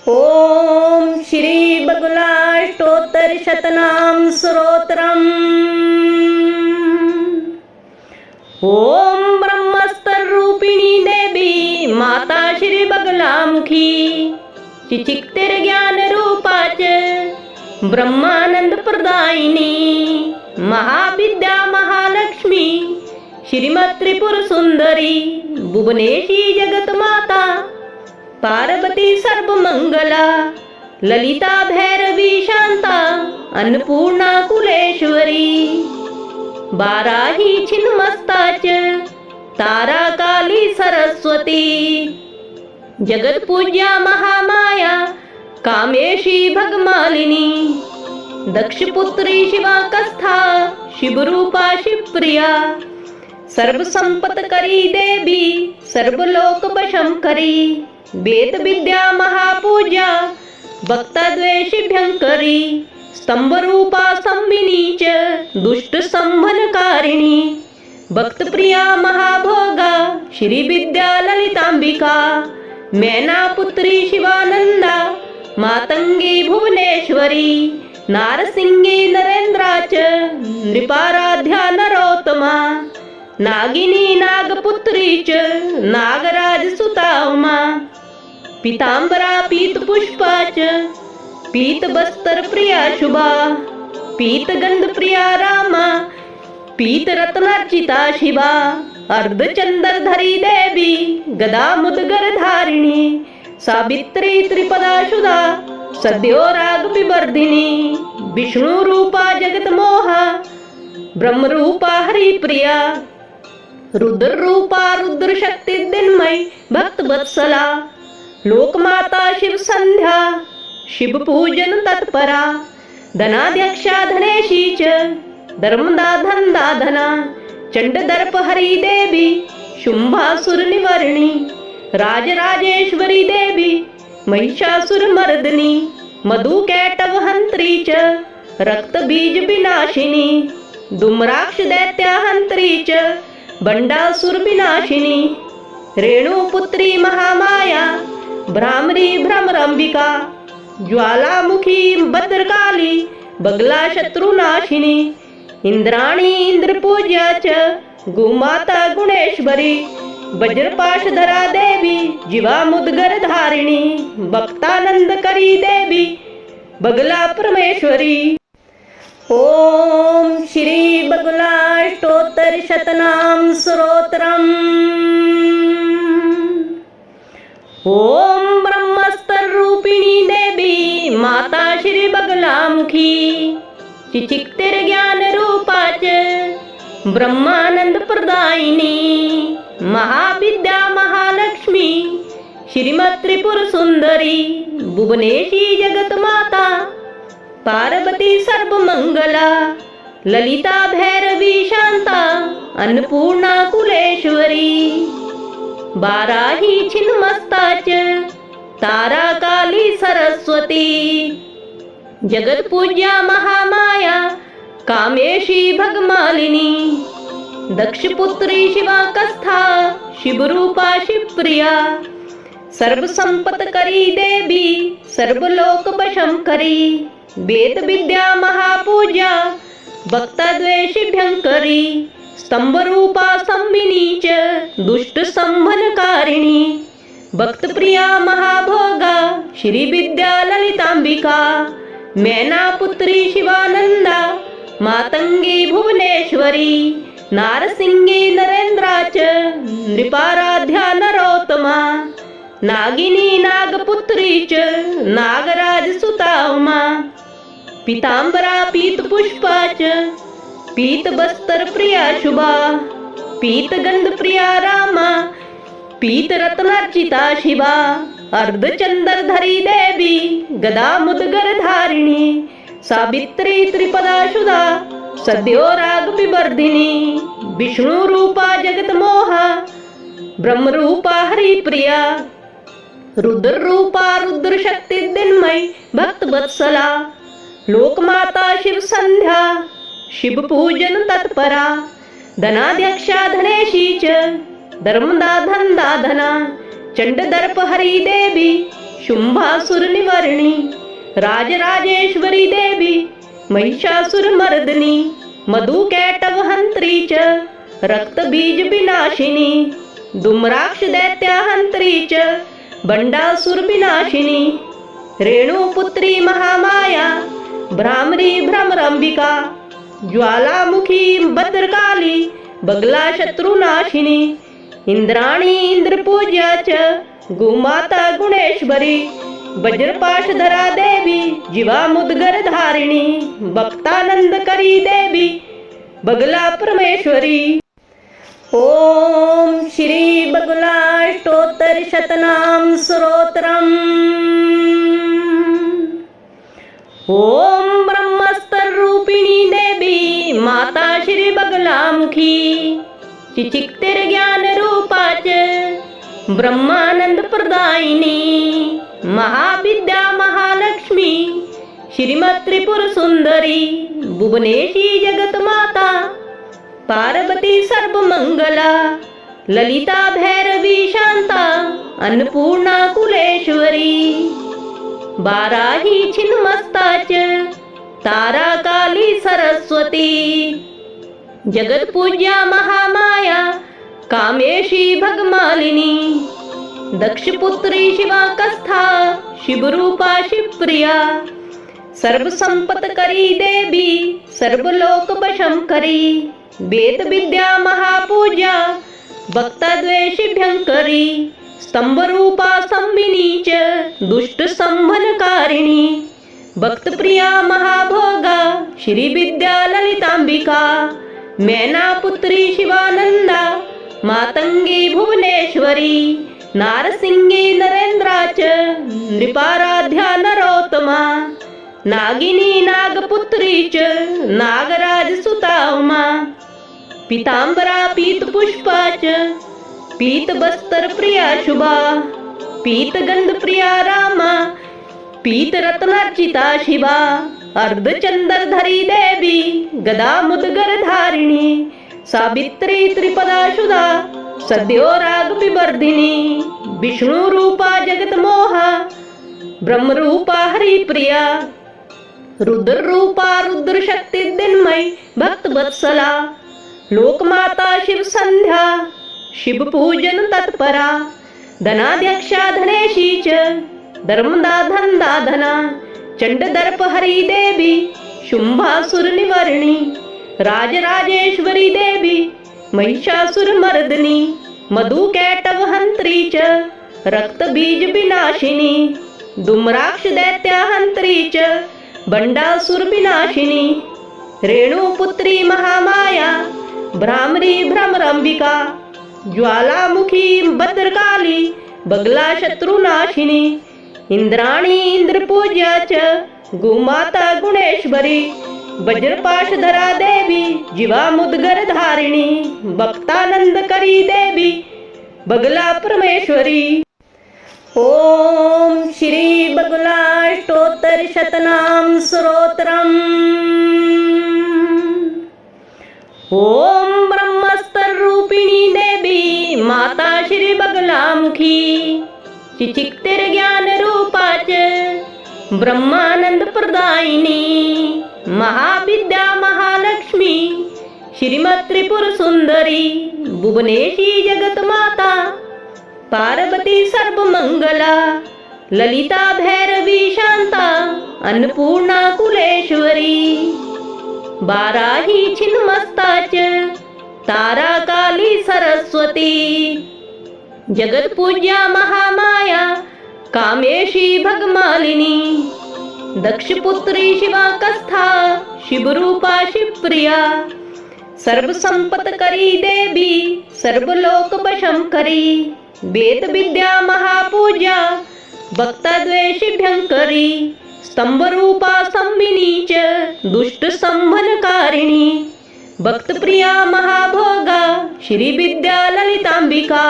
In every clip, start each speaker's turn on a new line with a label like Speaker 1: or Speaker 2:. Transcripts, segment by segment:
Speaker 1: ओम श्री बगुलाष्टोत्तर शतनाम स्तोत्रम्। ओम ब्रह्मस्तर रूपिणी देवी माता श्री बगलामुखी चिचिक्तिर ज्ञान रूपाच ब्रह्मानंद प्रदायिनी महाविद्या महालक्ष्मी श्रीमत् त्रिपुर सुंदरी भुवनेशी जगत माता पार्वती सर्वमंगला ललिता भैरवी शांता अन्नपूर्णा कुलेश्वरी बाराही छिन्नमस्ताच तारा काली सरस्वती जगत पूज्या महामाया कामेशी भगमालिनी दक्षपुत्री शिवा कस्था शिवरूपा शिवप्रिया सर्व संपत करी देवी सर्वलोक वशं करी वेद विद्या महापूजा भक्त द्वेषी भयंकरी स्तंभ रूपा संबिनी च दुष्ट संभनकारिणी भक्त प्रिया महाभोगा श्री विद्या ललितांबिका मैना पुत्री शिवानंदा मातंगी भुवनेश्वरी नारसिंगी नरेंद्राच नृपाराध्या नरोत्तमा नागिनी नागपुत्री च नागराज सुता उमा पीतांबरा पीत पुष्पाच पीत बस्तर प्रिया शुभा पीत गंध प्रिया रामा पीत रत्नार्चिता शिवा अर्धचंदर धरी देवी गदा मुदगर धारिणी सावित्री त्रिपदा शुदा सद्यो राग विवर्धिनी विष्णु रूपा जगत मोहा ब्रह्म रूपा हरि प्रिया रुद्र रूपा रुद्र शक्ति दिनमय भक्त वत्सला लोकमाता शिव संध्या शिव पूजन तत्परा धनाध्यक्षा धनेशी च धर्मदा धनदा धना चंड दर्प हरि देवी शुंभासुर निवर्णी राजराजेश्वरी देवी महिषासुर मर्दनी मधु कैटव हंत्री च रक्त बीज विनाशिनी दुम्राक्ष दैत्या हंत्री च बंडासुर विनाशिनी रेणुपुत्री महामाया भ्रामरी भ्रमरंबिका ज्वालामुखी भद्रकाली बगला शत्रुनाशिनी इंद्राणी इंद्रपूज्या च गोमाता गुणेश्वरी वज्रपाशधरा देवी जीवा मुदगर धारिणी भक्तानंद करी देवी बगला परमेश्वरी। ओम श्री बगुलाष्टोत्तर शतनाम स्तोत्रम्। ओम ब्रह्मस्तर रूपिणी देवी माता श्री बगलामुखी चिचिक्तिर ज्ञान रूपाच ब्रह्मानंद प्रदायिनी महाविद्या महालक्ष्मी श्रीमत् त्रिपुर सुंदरी भुवनेशी जगत माता पार्वती सर्वमंगला ललिता भैरवी शांता अन्नपूर्णा कुलेश्वरी बाराही छिन्नमस्ताच तारा काली सरस्वती जगत पूज्या महामाया कामेशी भगमालिनी दक्षपुत्री शिवा कस्था शिवरूपा शिवप्रिया सर्व संपत करी देवी सर्वलोक वशं करी वेद विद्या महापूजा भक्त द्वेषी भयंकरी स्तंभ रूपा संबिनी च दुष्ट संभनकारिणी भक्त प्रिया महाभोगा श्री विद्या ललितांबिका मैना पुत्री शिवानंदा मातंगी भुवनेश्वरी नारसिंगी नरेंद्राच नृपाराध्या नरोत्तमा नागिनी नागपुत्री च नागराज सुता उमा पीतांबरा पीत पुष्पाच पीत बस्तर प्रिया शुभा पीत गंध प्रिया रामा पीत रत्नार्चिता शिवा अर्धचंदर धरी देवी गदा मुदगर धारिणी सावित्री त्रिपदा शुदा सद्यो राग विवर्धिनी विष्णु रूपा जगत मोहा ब्रह्म रूपा हरि प्रिया रुद्र रूपा रुद्र शक्ति दिनमय भक्त वत्सला लोकमाता शिव संध्या शिव पूजन तत्परा धनाध्यक्षा धनेशी च धर्मदा धनदा धना चंड दर्प हरि देवी शुंभासुर धारिणी राजराजेश्वरी देवी महिषासुरमर्दिनी मधुकैटवहंत्री च रक्तबीज विनाशिनी दुम्राक्ष दैत्यहंत्री च बंडासुर विनाशिनी रेणुपुत्री महामाया भ्रामरी भ्रमरंबिका ज्वालामुखी भद्रकाली बगला शत्रुनाशिनी इंद्राणी इंद्रपूज्या च गोमाता गुणेश्वरी वज्रपाशधरा देवी जीवा मुद्गर धारिणी भक्तानंदकरी देवी बगला परमेश्वरी। ओम श्री बगलाष्टोत्तर शतनाम स्तोत्रम्। ओम ब्रह्मस्तर रूपिणी देवी माता श्री बगलामुखी चिचिक्तिर ज्ञान रूपाच ब्रह्मानंद प्रदायिनी महाविद्या महालक्ष्मी श्रीमत् त्रिपुर सुंदरी भुवनेशी जगत माता पार्वती सर्वमंगला ललिता भैरवी शांता अन्नपूर्णा कुलेश्वरी बाराही छिन्नमस्ता च तारा काली सरस्वती जगत पूज्या महामाया कामेशी भगमालिनी दक्षपुत्री शिवाकस्था शिवरूपा शिवप्रिया सर्वसंपत्करी देवी सर्वलोक वशंकरी वेद विद्या महापूजा भक्तद्वेषी भयंकरी स्तंभरूपा संबिनी च दुष्ट संभनकारिणी भक्तप्रिया महाभोगा श्री विद्या ललितांबिका मैना पुत्री शिवानंदा मातंगी भुवनेश्वरी नारसिंगी नरेंद्रा च नृपाराध्या नरोत्तमा नागिनी नागपुत्री च नागराज सुता उमा पीतांबरा पीत पुष्पा च पीत बस्तर प्रिया शुभा पीत गंध प्रिया रामा पीत रत्नार्चिता शिवा अर्धचंदर धरी देवी गदा मुदगर धारिणी सावित्री त्रिपदा शुदा सद्यो राग विवर्धिनी विष्णु रूपा जगत मोहा ब्रह्म रूपा हरि प्रिया रुद्र रूपा रुद्र शक्ति दिनमय भक्त वत्सला लोकमाता शिव संध्या शिव पूजन तत्परा धनाध्यक्षा धनेशी च धर्मदा धनदा धना चंड दर्प हरि देवी शुंभासुर निवारिणी राजराजेश्वरी देवी महिषासुर मर्दिनी मधुकैटवहंत्री च रक्तबीज विनाशिनी दुम्राक्ष दैत्यहंत्री च बंडासुर विनाशिनी रेणुपुत्री महामाया भ्रामरी भ्रमरंबिका ज्वालामुखी भद्रकाली बगला शत्रुनाशिनी इंद्राणी इंद्रपूज्या च गोमाता गुणेश्वरी वज्रपाशधरा देवी जीवा मुद्गर धारिणी भक्तानंदकरी देवी बगला परमेश्वरी। ओम श्री बगलाष्टोत्तर शतनाम स्तोत्रम्। ओम ब्रह्मस्तर रूपिणी देवी माता श्री बगलामुखी चिचिक्तिर ज्ञान रूपाच ब्रह्मानंद प्रदायिनी महाविद्या महालक्ष्मी श्रीमत् त्रिपुर सुंदरी भुवनेशी जगत माता पार्वती सर्वमंगला ललिता भैरवी शांता अन्नपूर्णा कुलेश्वरी बाराही छिन्नमस्ता च तारा काली सरस्वती जगत पूज्या महामाया कामेशी भगमालिनी दक्षपुत्री शिवाकस्था शिवरूपा शिवप्रिया सर्वसंपत्करी देवी सर्वलोक वशंकरी वेद विद्या महापूजा भक्तद्वेषी भयंकरी स्तंभरूपा संबिनी च दुष्ट संभनकारिणी भक्तप्रिया महाभोगा श्री विद्या ललितांबिका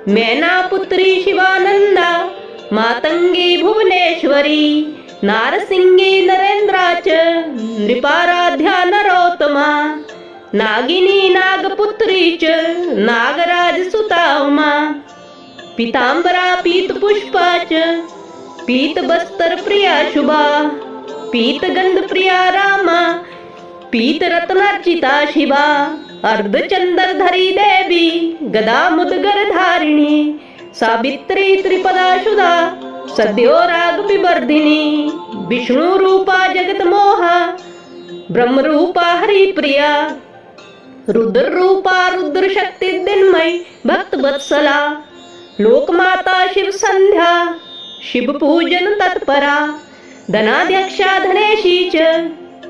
Speaker 1: मैना पुत्री शिवानंदा मातंगी भुवनेश्वरी नारसिंगी नरेंद्रा च नृपाराध्या नरोत्तमा नागिनी नागपुत्री च नागराज सुता उमा पीतांबरा पीत पुष्पा च पीत बस्तर प्रिया शुभा, पीत गंध प्रिया रामा, पीत रत्नार्चिता शिवा, अर्धचंदर धरी देवी, गदा मुदगर धारिणी, सावित्री त्रिपदा शुदा, सद्यो राग विवर्धिनी, विष्णु रूपा जगत मोहा, ब्रह्म रूपा हरि प्रिया, रुद्र रूपा रुद्र शक्ति दिनमय भक्त वत्सला, लोकमाता शिव संध्या, शिव पूजन तत्परा, धनाध्यक्षा धनेशी च,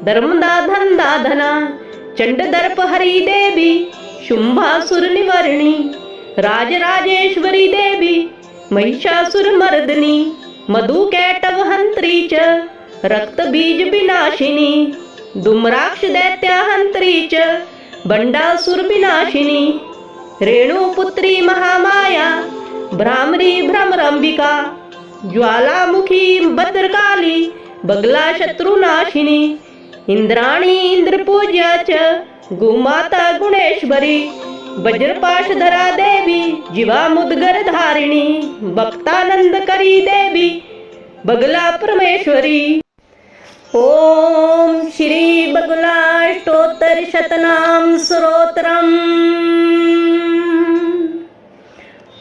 Speaker 1: धर्मदा धनदा धना, चंड दर्प हरि देवी, शुंभासुर निवर्णी, राजराजेश्वरी देवी, महिषासुर मर्दनी, मधु कैटव हंत्री च, रक्त बीज विनाशिनी, दुम्राक्ष दैत्या हंत्री च, बंडासुर विनाशिनी, रेणुपुत्री महामाया, भ्रामरी भ्रमरंबिका, ज्वालामुखी भद्रकाली, बगला शत्रुनाशिनी, इंद्राणी इंद्रपूज्या च, गोमाता गुणेश्वरी, वज्रपाशधरा देवी, जीवा मुदगर धारिणी, भक्तानंद करी देवी, बगला परमेश्वरी। ओम श्री बगलाष्टोत्तर शतनाम स्तोत्रम्।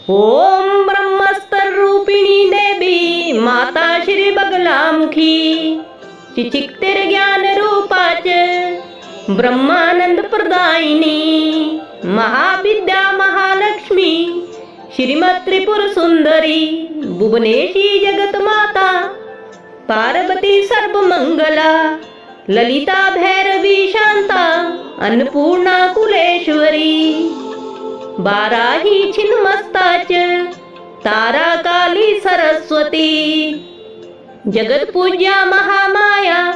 Speaker 1: ओम ब्रह्मस्तर रूपिणी देवी, माता श्री बगलामुखी, चिचिक्तिर ज्ञान रूपाच, ब्रह्मानंद प्रदायिनी, महाविद्या महालक्ष्मी, श्रीमत् त्रिपुर सुंदरी, भुवनेशी जगत माता, पार्वती सर्वमंगला, ललिता भैरवी शांता, अन्नपूर्णा कुलेश्वरी, बाराही छिन्नमस्ताच, तारा काली सरस्वती, जगत पूज्या महामाया,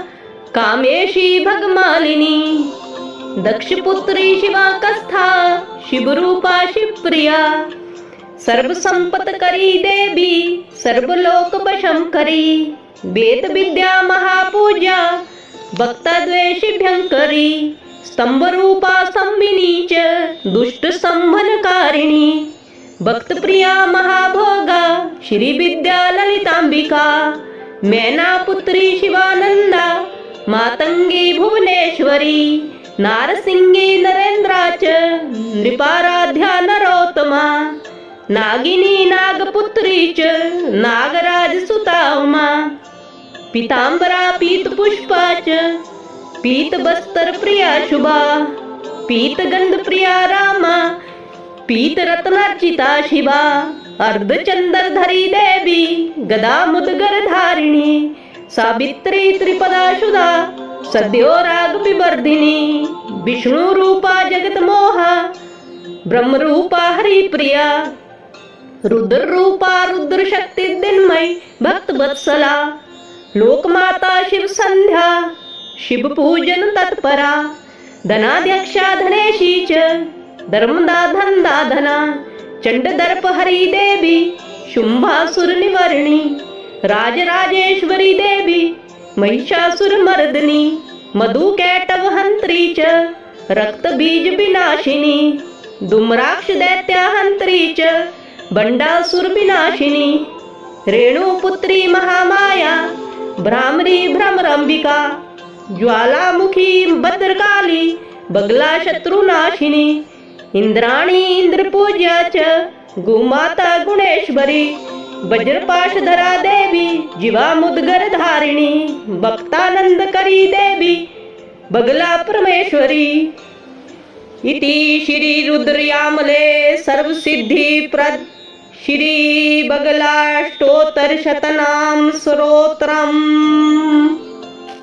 Speaker 1: कामेशी भगमालिनी, दक्षपुत्री शिवा कस्था, शिवरूपा शिवप्रिया, सर्व संपत करी देवी, सर्वलोक वशं करी, वेद विद्या महापूजा, भक्ता द्वेषी भयंकरी, स्तंभ रूपा संबिनी च, दुष्ट संभनकारिणी, भक्त प्रिया महाभोगा, श्री विद्या ललितांबिका, मैना पुत्री शिवानंदा, मातंगी भुवनेश्वरी, नारसिंगी नरेंद्रा च, नृपाराध्या नरोत्तमा, नागिनी नागपुत्री च, नागराज सुता उमा, पीतांबरा पीत पुष्पा च, पीत बस्तर प्रिया शुभा, पीत गंध प्रिया रामा, पीत रत्नार्चिता शिवा, अर्धचंदर धरी देवी, गदा मुदगर धारिणी, सावित्री त्रिपदा शुदा, सद्यो राग विवर्धिनी, विष्णु रूपा जगत मोहा, ब्रह्म रूपा हरि प्रिया, रुद्र रूपा रुद्र शक्ति दिनमय भक्त वत्सला, लोकमाता शिव संध्या, शिव पूजन तत्परा, धनाध्यक्षा धनेशी च, धर्मदा धनदा धना, चंड दर्प हरि देवी, शुंभासुर निवर्णी, राजराजेश्वरी देवी, महिषासुर मर्दनी, मधु कैटव हंत्री च, रक्त बीज विनाशिनी, दुम्राक्ष दैत्या हंत्री च, बंडासुर विनाशिनी, रेणुपुत्री महामाया, भ्रामरी भ्रमरंबिका, ज्वालामुखी भद्रकाली, बगला शत्रुनाशिनी, इंद्राणी इंद्रपूज्या च, गोमाता गुणेश्वरी, वज्रपाशधरा देवी, जीवा मुदगर धारिणी, भक्तानंद करी देवी, बगला परमेश्वरी। इति श्री रुद्रयामले सर्वसिद्धि प्रद श्री बगलाष्टोत्तर शतनाम स्तोत्रम्।